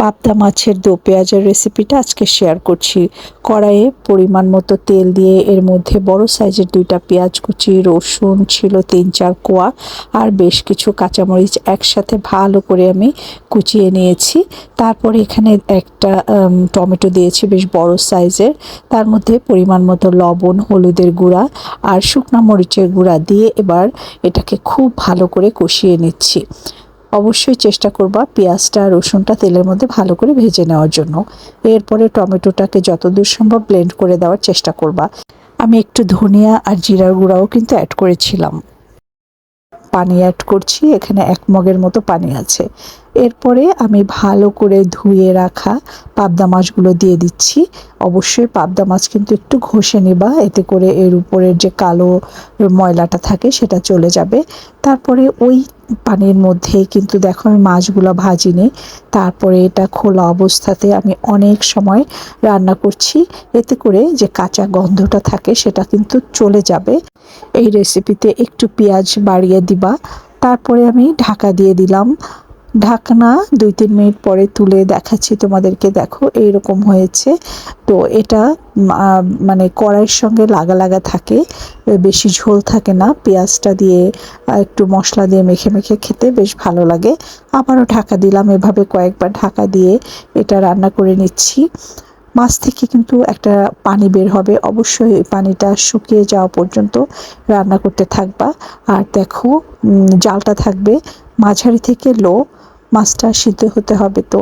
পাবদা মাছের দো পেঁয়াজের রেসিপিটা আজকে শেয়ার করছি। কড়াইয়ে পরিমাণ মতো তেল দিয়ে এর মধ্যে বড় সাইজের 2টা পেঁয়াজ কুচি, রসুন ছিল 3-4 কোয়া আর বেশ কিছু কাঁচামরিচ একসাথে ভালো করে আমি কুচিয়ে নিয়েছি। তারপরে এখানে একটা টমেটো দিয়েছি বেশ বড় সাইজের। তার মধ্যে পরিমাণ মতো লবণ, হলুদের গুঁড়া আর শুকনো মরিচের গুঁড়া দিয়ে এবার এটাকে খুব ভালো করে কষিয়ে নিচ্ছি। অবশ্যই চেষ্টা করবা পেঁয়াজটা রসুনটা তেলের মধ্যে ভালো করে ভেজে নেওয়ার জন্য। এরপরে টমেটোটাকে যতদূর সম্ভব ব্লেন্ড করে দেওয়ার চেষ্টা করবা। আমি একটু ধনিয়া আর জিরার গুঁড়াও কিন্তু অ্যাড করেছিলাম। পানি অ্যাড করছি, এখানে 1 মগের মতো পানি আছে। এরপরে আমি ভালো করে ধুয়ে রাখা পাবদা মাছগুলো দিয়ে দিচ্ছি। অবশ্যই পাবদা মাছ কিন্তু একটু ঘষে নেবা, এতে করে এর উপরের যে কালো ময়লাটা থাকে সেটা চলে যাবে। তারপরে ওই পানির মধ্যেই কিন্তু দেখো আমি মাছগুলো ভাজিনি, তারপরে এটা খোলা অবস্থাতে আমি অনেক সময় রান্না করছি। এতে করে যে কাঁচা গন্ধটা থাকে সেটা কিন্তু চলে যাবে। এই রেসিপিতে একটু পেঁয়াজ বাড়িয়ে দিবা। তারপরে আমি ঢাকা দিয়ে দিলাম। ঢাকনা 2-3 মিনিট পরে তুলে দেখাচ্ছি তোমাদেরকে। দেখো এইরকম হয়েছে। তো এটা মানে কড়াইয়ের সঙ্গে লাগা লাগা থাকে, বেশি ঝোল থাকে না। পেঁয়াজটা দিয়ে একটু মশলা দিয়ে মেখে মেখে খেতে বেশ ভালো লাগে। আবারও ঢাকা দিলাম, এভাবে কয়েকবার ঢাকা দিয়ে এটা রান্না করে নিচ্ছি। মাছ থেকে কিন্তু একটা পানি বের হবে, অবশ্যই এই পানিটা শুকিয়ে যাওয়া পর্যন্ত রান্না করতে থাকবা। আর দেখো জালটা থাকবে মাঝারি থেকে লো, মাছটা সিদ্ধ হতে হবে। তো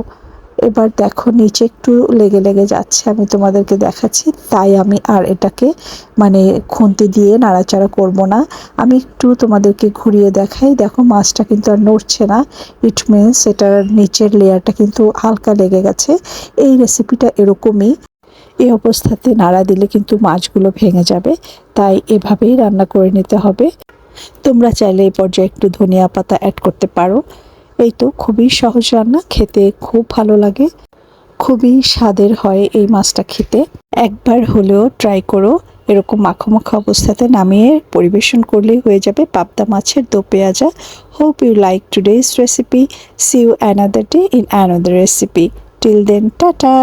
এবার দেখো নিচে একটু লেগে লেগে যাচ্ছে, আমি তোমাদেরকে দেখাচ্ছি। তাই আমি আর এটাকে মানে খুন্তি দিয়ে নাড়াচাড়া করব না, আমি একটু তোমাদেরকে ঘুরিয়ে দেখাই। দেখো মাছটা কিন্তু আর নড়ছে না, ইট মিনস এটার নিচের লেয়ারটা কিন্তু হালকা লেগে গেছে। এই রেসিপিটা এরকমই, এই অবস্থাতে নাড়া দিলে কিন্তু মাছগুলো ভেঙে যাবে, তাই এভাবেই রান্না করে নিতে হবে। তোমরা চাইলে এই পর্যায়ে একটু ধনিয়া পাতা অ্যাড করতে পারো। এই তো খুবই সহজ রান্না, খেতে খুব ভালো লাগে, খুবই স্বাদের হয় এই মাছটা খেতে। একবার হলেও ট্রাই করো। এরকম মাখো মাখো অবস্থাতে নামিয়ে পরিবেশন করলেই হয়ে যাবে পাবদা মাছের do pyaza. Hope you like today's recipe. See you another day in another recipe. Till then, tata.